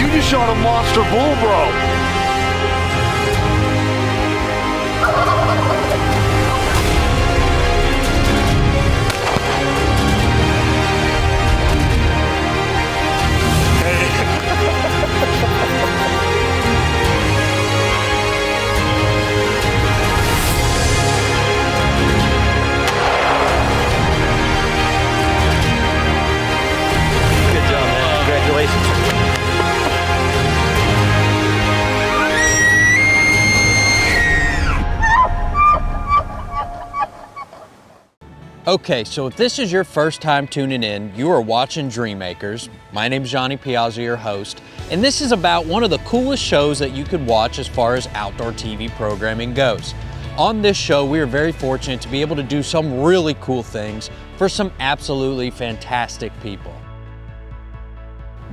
You just shot a monster bull, bro. Okay, so if this is your first time tuning in, you are watching Dreammakers. My name is Johnny Piazza, your host, and this is about one of the coolest shows that you could watch as far as outdoor TV programming goes. On this show, we are very fortunate to be able to do some really cool things for some absolutely fantastic people.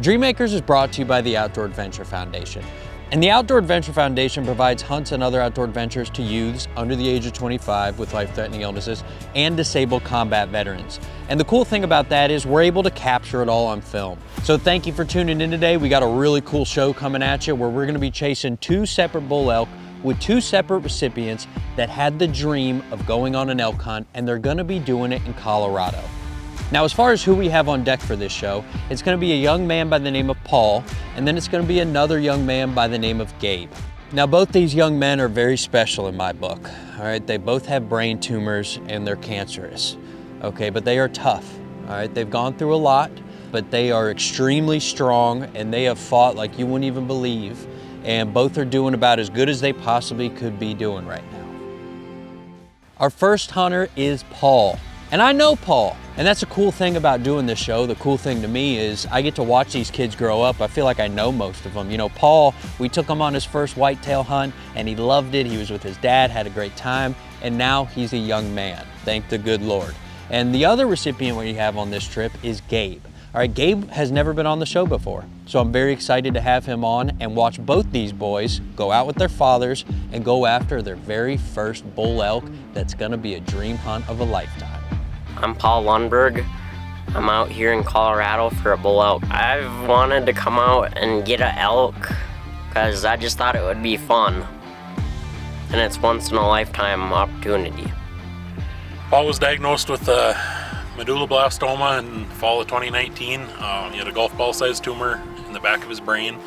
Dreammakers is brought to you by the Outdoor Adventure Foundation. And the Outdoor Adventure Foundation provides hunts and other outdoor adventures to youths under the age of 25 with life-threatening illnesses and disabled combat veterans. And the cool thing about that is we're able to capture it all on film. So thank you for tuning in today. We got a really cool show coming at you where we're gonna be chasing 2 separate bull elk with 2 separate recipients that had the dream of going on an elk hunt, and they're gonna be doing it in Colorado. Now, as far as who we have on deck for this show, it's gonna be a young man by the name of Paul, and then it's gonna be another young man by the name of Gabe. Now, both these young men are very special in my book, all right? They both have brain tumors and they're cancerous, okay? But they are tough, all right? They've gone through a lot, but they are extremely strong and they have fought like you wouldn't even believe, and both are doing about as good as they possibly could be doing right now. Our first hunter is Paul. And I know Paul, and that's a cool thing about doing this show. The cool thing to me is I get to watch these kids grow up. I feel like I know most of them. You know, Paul, we took him on his first whitetail hunt and he loved it. He was with his dad, had a great time, and now he's a young man, thank the good Lord. And the other recipient we have on this trip is Gabe. All right, Gabe has never been on the show before, so I'm very excited to have him on and watch both these boys go out with their fathers and go after their very first bull elk that's gonna be a dream hunt of a lifetime. I'm Paul Lundberg. I'm out here in Colorado for a bull elk. I've wanted to come out and get an elk because I just thought it would be fun. And it's once in a lifetime opportunity. Paul was diagnosed with medulloblastoma in fall of 2019. He had a golf ball sized tumor in the back of his brain.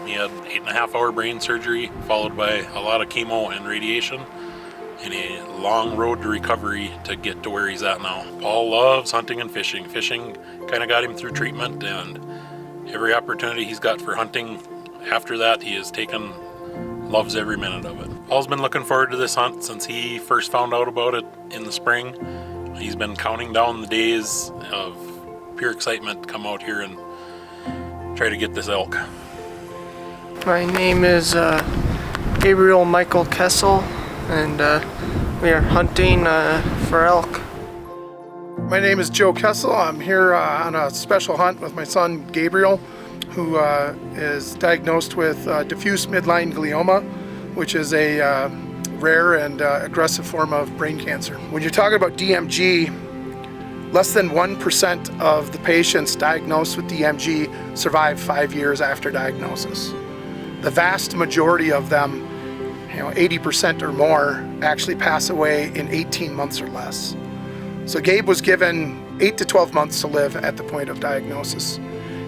He had 8.5 hour brain surgery followed by a lot of chemo and radiation. And a long road to recovery to get to where he's at now. Paul loves hunting and fishing. Fishing kind of got him through treatment, and every opportunity he's got for hunting after that he has taken, loves every minute of it. Paul's been looking forward to this hunt since he first found out about it in the spring. He's been counting down the days of pure excitement to come out here and try to get this elk. My name is Gabriel Michael Kessel, and we are hunting for elk. My name is Joe Kessel. I'm here on a special hunt with my son Gabriel, who is diagnosed with diffuse midline glioma, which is a rare and aggressive form of brain cancer. When you're talking about DMG, less than 1% of the patients diagnosed with DMG survive 5 years after diagnosis. The vast majority of them, 80% or more, actually pass away in 18 months or less. So Gabe was given 8 to 12 months to live at the point of diagnosis,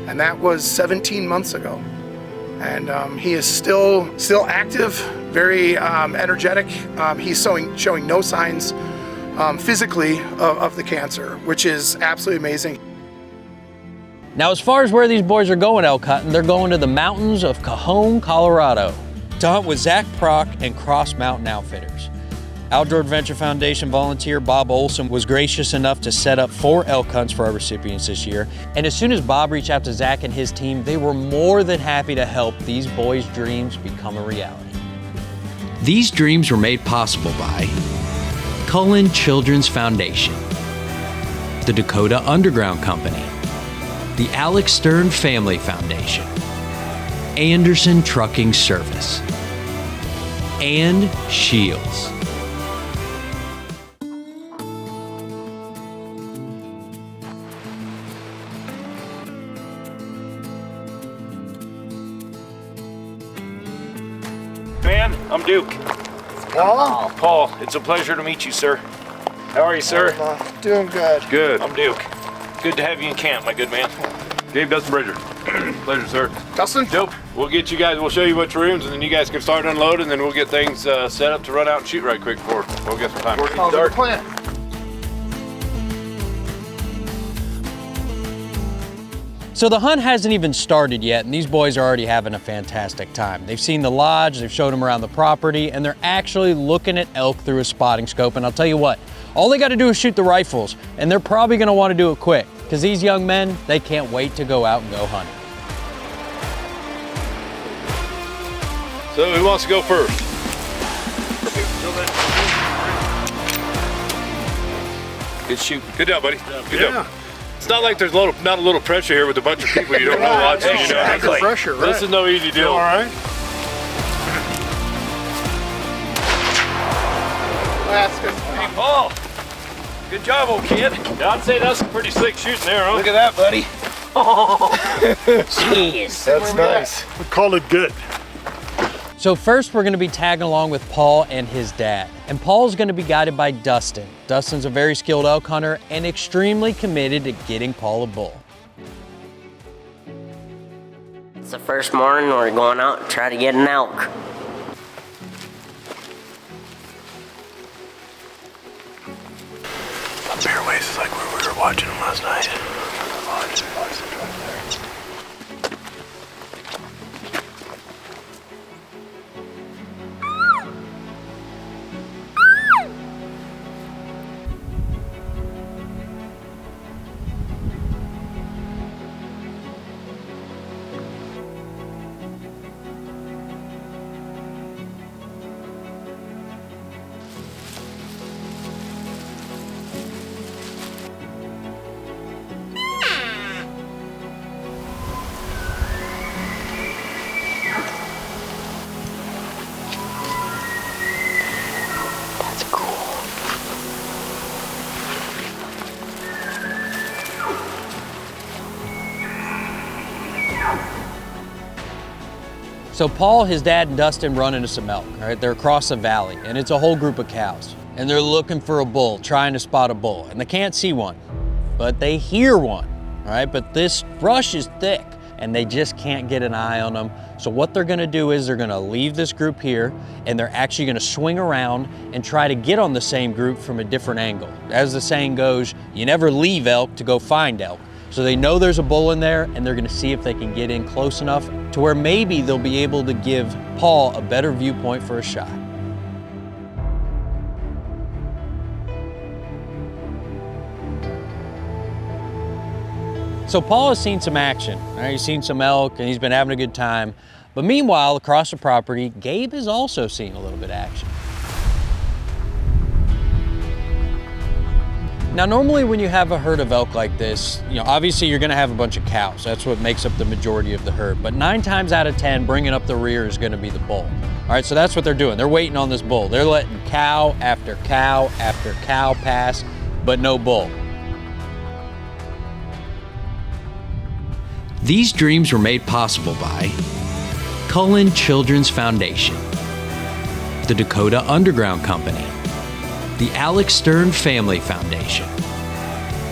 and that was 17 months ago. And he is still active, very energetic. He's showing no signs physically of the cancer, which is absolutely amazing. Now, as far as where these boys are going elk hunting, they're going to the mountains of Cajon, Colorado, to hunt with Zach Prock and Cross Mountain Outfitters. Outdoor Adventure Foundation volunteer Bob Olson was gracious enough to set up 4 elk hunts for our recipients this year. And as soon as Bob reached out to Zach and his team, they were more than happy to help these boys' dreams become a reality. These dreams were made possible by Cullen Children's Foundation, the Dakota Underground Company, the Alex Stern Family Foundation, Anderson Trucking Service, and Shields. I'm Duke. Paul? Paul, it's a pleasure to meet you, sir. How are you, sir? Doing good. Good. I'm Duke. Good to have you in camp, my good man. Gabe, Dustin Bridger. Pleasure, sir. Dustin? Dope. We'll get you guys, we'll show you which rooms, and then you guys can start unloading, and then we'll get things set up to run out and shoot right quick before we'll get some time. Sounds like a plan. So the hunt hasn't even started yet, and these boys are already having a fantastic time. They've seen the lodge, they've showed them around the property, and they're actually looking at elk through a spotting scope. And I'll tell you what, all they got to do is shoot the rifles, and they're probably going to want to do it quick, because these young men, they can't wait to go out and go hunt. So who wants to go first? Good shooting. Good job, buddy. Good job. It's not like there's not a little pressure here with a bunch of people you don't know watching. You know? Exactly. Pressure, right? This is no easy deal. All right. That's good. Hey, Paul. Good job, old kid. Yeah, I'd say that's some pretty slick shooting there, huh? Look at that, buddy. Jeez. That's nice. We called it good. So first we're gonna be tagging along with Paul and his dad. And Paul's gonna be guided by Dustin. Dustin's a very skilled elk hunter and extremely committed to getting Paul a bull. It's the first morning we're going out and try to get an elk. Fairways is like where we were watching them last night. So Paul, his dad, and Dustin run into some elk, all right? They're across the valley, and it's a whole group of cows. And they're looking for a bull, trying to spot a bull. And they can't see one, but they hear one, all right? But this brush is thick, and they just can't get an eye on them. So what they're gonna do is they're gonna leave this group here, and they're actually gonna swing around and try to get on the same group from a different angle. As the saying goes, you never leave elk to go find elk. So they know there's a bull in there, and they're gonna see if they can get in close enough to where maybe they'll be able to give Paul a better viewpoint for a shot. So Paul has seen some action, right? He's seen some elk and he's been having a good time. But meanwhile, across the property, Gabe has also seen a little bit of action. Now, normally when you have a herd of elk like this, obviously you're gonna have a bunch of cows. That's what makes up the majority of the herd. But 9 times out of 10, bringing up the rear is gonna be the bull. All right, so that's what they're doing. They're waiting on this bull. They're letting cow after cow after cow pass, but no bull. These dreams were made possible by Cullen Children's Foundation, the Dakota Underground Company, the Alex Stern Family Foundation,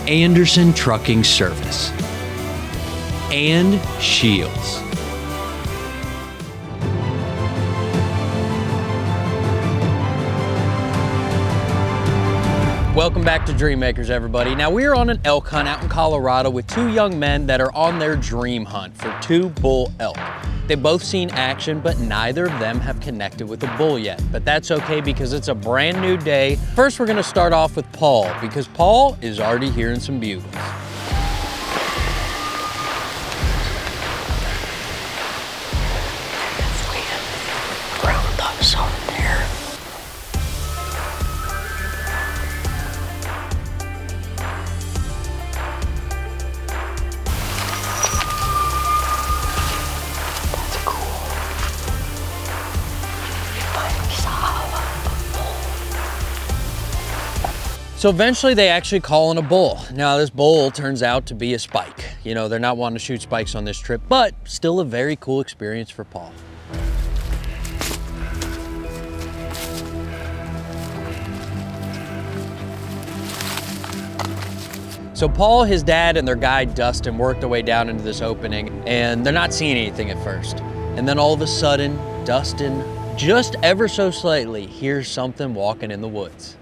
Anderson Trucking Service, and Shields. Welcome back to Dream Makers, everybody. Now we are on an elk hunt out in Colorado with 2 young men that are on their dream hunt for 2 bull elk. They've both seen action, but neither of them have connected with a bull yet. But that's okay because it's a brand new day. First, we're gonna start off with Paul because Paul is already hearing some bugles. Ground up some there. So eventually they actually call in a bull. Now this bull turns out to be a spike. They're not wanting to shoot spikes on this trip, but still a very cool experience for Paul. So Paul, his dad, and their guide Dustin worked their way down into this opening, and they're not seeing anything at first. And then all of a sudden, Dustin, just ever so slightly, hears something walking in the woods.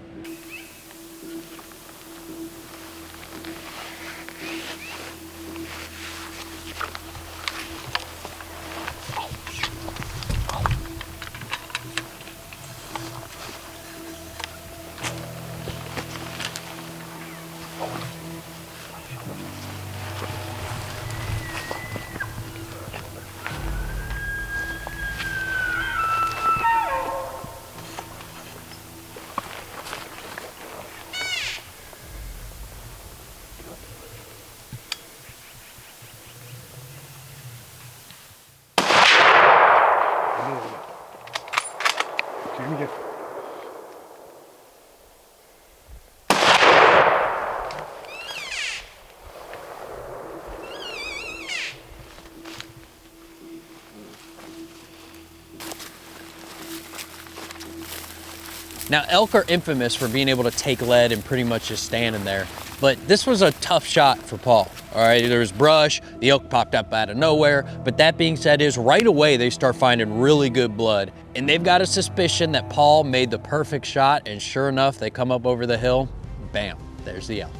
Now, elk are infamous for being able to take lead and pretty much just standing there, but this was a tough shot for Paul. All right, there was brush, the elk popped up out of nowhere, but that being said is right away they start finding really good blood, and they've got a suspicion that Paul made the perfect shot, and sure enough, they come up over the hill, bam, there's the elk.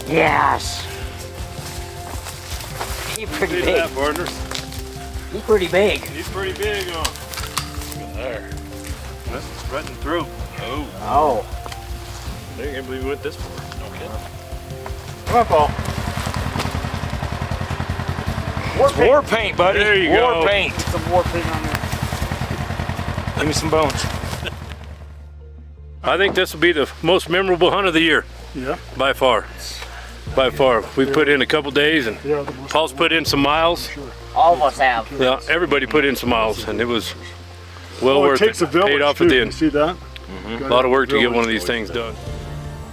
Yes. He's pretty See big. that, partners? He's pretty big. He's pretty big, huh? Look at there. That's right in the throat. Oh. Oh. I can't believe we went this far. No kidding. Come on, Paul. War paint, buddy. There you war go. paint. Some war paint on there. Give me some bones. I think this will be the most memorable hunt of the year. Yeah. By far. By far. We put in a couple days and Yeah, the most Paul's put in some miles. All of us have. Yeah, everybody put in some miles and it was well Well, worth it takes a village Paid off too. at the You end. see that? A lot of work to get one of these things done.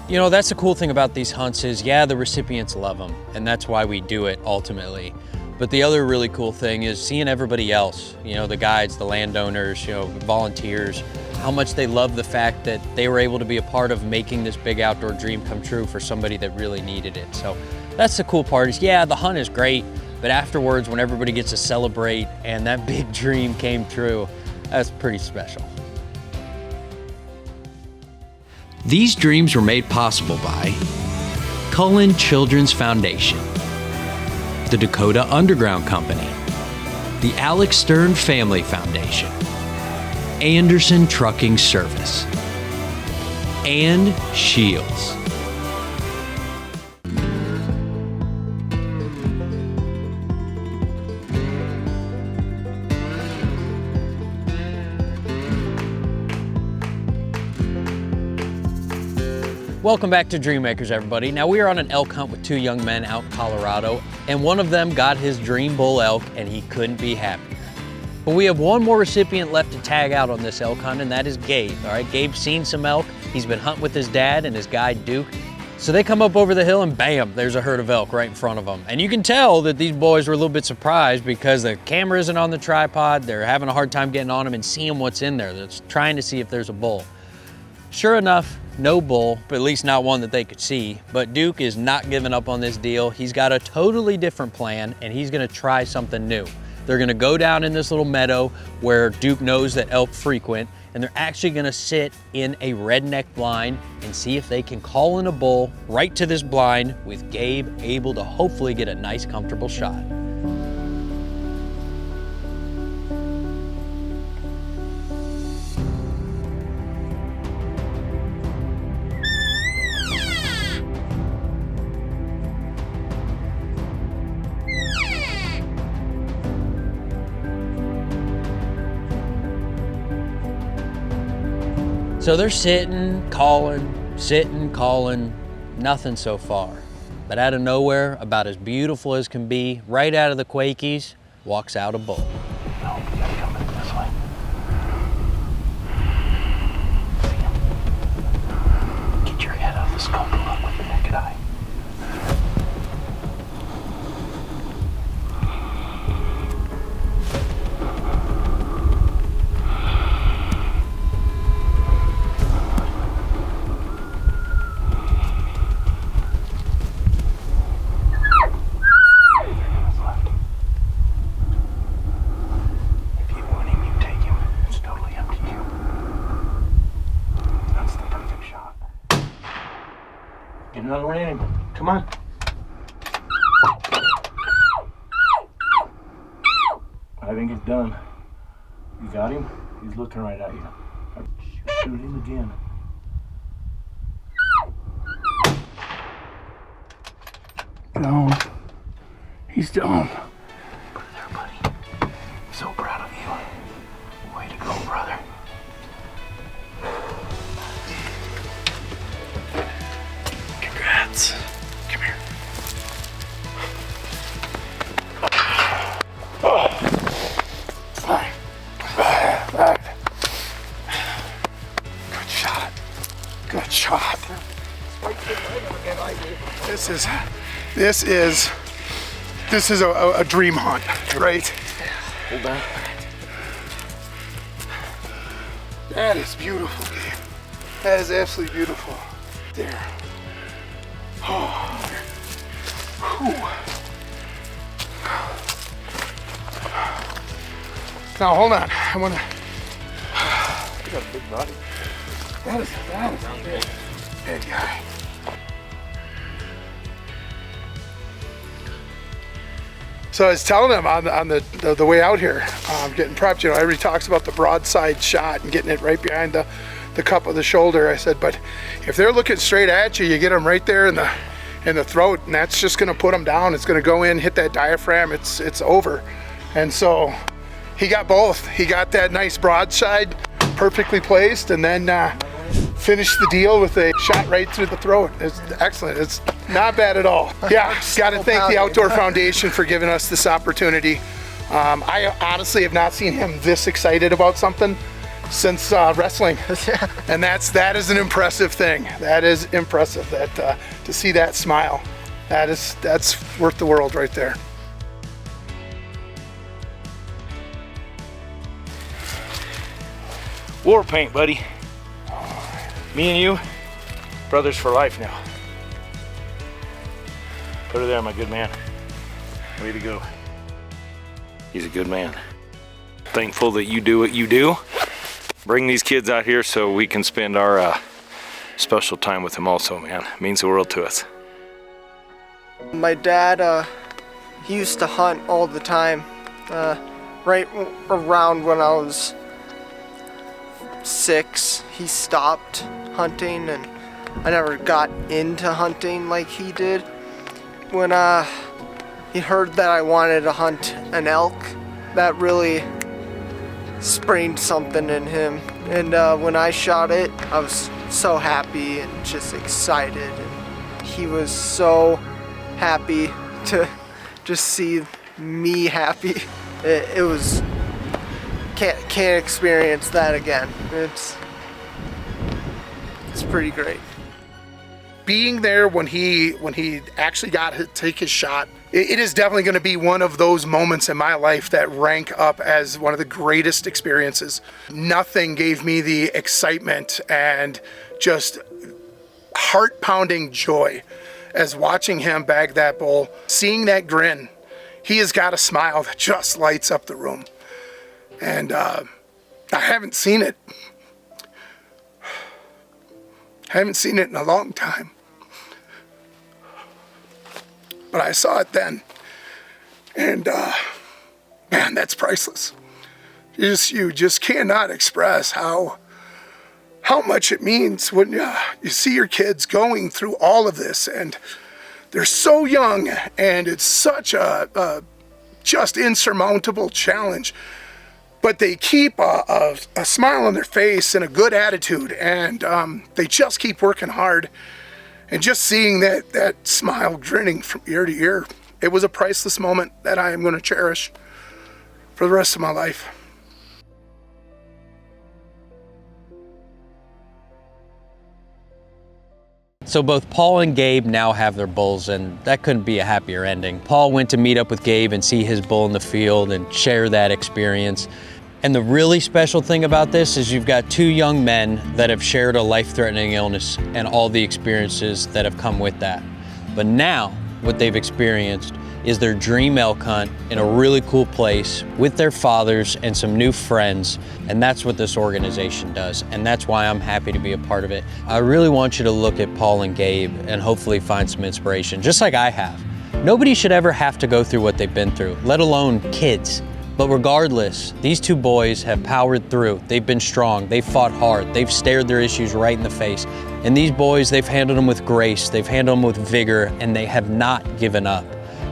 You know, that's the cool thing about these hunts is, yeah, the recipients love them, and that's why we do it ultimately. But the other really cool thing is seeing everybody else, you know, the guides, the landowners, you know, volunteers, how much they love the fact that they were able to be a part of making this big outdoor dream come true for somebody that really needed it. So that's the cool part is, yeah, the hunt is great, but afterwards when everybody gets to celebrate and that big dream came true, that's pretty special. These dreams were made possible by Cullen Children's Foundation, the Dakota Underground Company, the Alex Stern Family Foundation, Anderson Trucking Service, and Shields. Welcome back to Dreammakers, everybody. Now we are on an elk hunt with two young men out in Colorado, and one of them got his dream bull elk, and he couldn't be happier. But we have one more recipient left to tag out on this elk hunt, and that is Gabe. All right, Gabe's seen some elk. He's been hunting with his dad and his guide, Duke. So they come up over the hill and bam, there's a herd of elk right in front of them. And you can tell that these boys were a little bit surprised because the camera isn't on the tripod. They're having a hard time getting on them and seeing what's in there. They're trying to see if there's a bull. Sure enough, no bull, but at least not one that they could see. But Duke is not giving up on this deal. He's got a totally different plan and he's gonna try something new. They're gonna go down in this little meadow where Duke knows that elk frequent, and they're actually gonna sit in a redneck blind and see if they can call in a bull right to this blind with Gabe able to hopefully get a nice comfortable shot. So they're sitting, calling, nothing so far. But out of nowhere, about as beautiful as can be, right out of the Quakies, walks out a bull. No, you gotta come in this way. Get your head out of the scope and look with the naked eye. Get another one in him. Come on. I think it's done. You got him? He's looking right at you. Shoot him again. Down. He's down. Put it there, buddy. I'm so proud of you. Way to go, brother. Congrats. Come here. Good shot. Good shot. This is a dream hunt, right? Hold on. That is beautiful, Gabe. That is absolutely beautiful. There. Oh. Whew. Now hold on. I wanna. You got a big body. That is a big guy. So I was telling him on the way out here, getting prepped, you know, everybody talks about the broadside shot and getting it right behind the cup of the shoulder. I said, but if they're looking straight at you, you get them right there in the throat, and that's just gonna put them down. It's gonna go in, hit that diaphragm, it's over. And so he got both. He got that nice broadside, perfectly placed, and then finished the deal with a shot right through the throat. It's excellent. It's not bad at all. Yeah, got to thank the Outdoor Foundation for giving us this opportunity. I honestly have not seen him this excited about something since wrestling, and that is an impressive thing. That is impressive. That to see that smile, that's worth the world right there. War paint, buddy. Me and you, brothers for life now. Put her there, my good man. Way to go. He's a good man. Thankful that you do what you do. Bring these kids out here so we can spend our special time with them also, man. It means the world to us. My dad, he used to hunt all the time. Right around when I was 6, he stopped hunting, and I never got into hunting like he did. When he heard that I wanted to hunt an elk, that really sprained something in him. And when I shot it, I was so happy and just excited. And he was so happy to just see me happy. It was can't experience that again. It's pretty great. Being there when he actually got to take his shot, it is definitely going to be one of those moments in my life that rank up as one of the greatest experiences. Nothing gave me the excitement and just heart-pounding joy as watching him bag that bull, seeing that grin. He has got a smile that just lights up the room. And I haven't seen it. I haven't seen it in a long time. But I saw it then. And man, that's priceless. You just cannot express how much it means when you see your kids going through all of this, and they're so young, and it's such a just insurmountable challenge. But they keep a smile on their face and a good attitude, and they just keep working hard. And just seeing that smile grinning from ear to ear, it was a priceless moment that I am going to cherish for the rest of my life. So both Paul and Gabe now have their bulls, and that couldn't be a happier ending. Paul went to meet up with Gabe and see his bull in the field and share that experience. And the really special thing about this is you've got 2 young men that have shared a life-threatening illness and all the experiences that have come with that. But now what they've experienced is their dream elk hunt in a really cool place with their fathers and some new friends. And that's what this organization does. And that's why I'm happy to be a part of it. I really want you to look at Paul and Gabe and hopefully find some inspiration, just like I have. Nobody should ever have to go through what they've been through, let alone kids. But regardless, these two boys have powered through. They've been strong, they've fought hard, they've stared their issues right in the face. And these boys, they've handled them with grace, they've handled them with vigor, and they have not given up.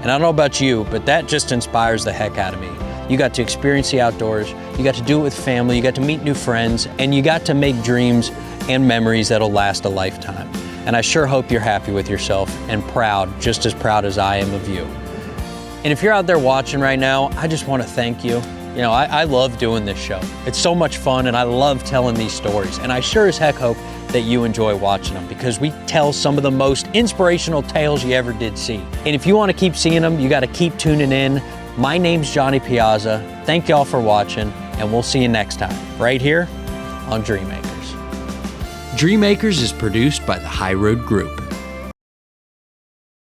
And I don't know about you, but that just inspires the heck out of me. You got to experience the outdoors, you got to do it with family, you got to meet new friends, and you got to make dreams and memories that'll last a lifetime. And I sure hope you're happy with yourself and proud, just as proud as I am of you. And if you're out there watching right now, I just want to thank you. You know, I love doing this show. It's so much fun and I love telling these stories. And I sure as heck hope that you enjoy watching them because we tell some of the most inspirational tales you ever did see. And if you want to keep seeing them, you got to keep tuning in. My name's Johnny Piazza. Thank y'all for watching and we'll see you next time right here on Dream Acres. Dream Acres is produced by the High Road Group.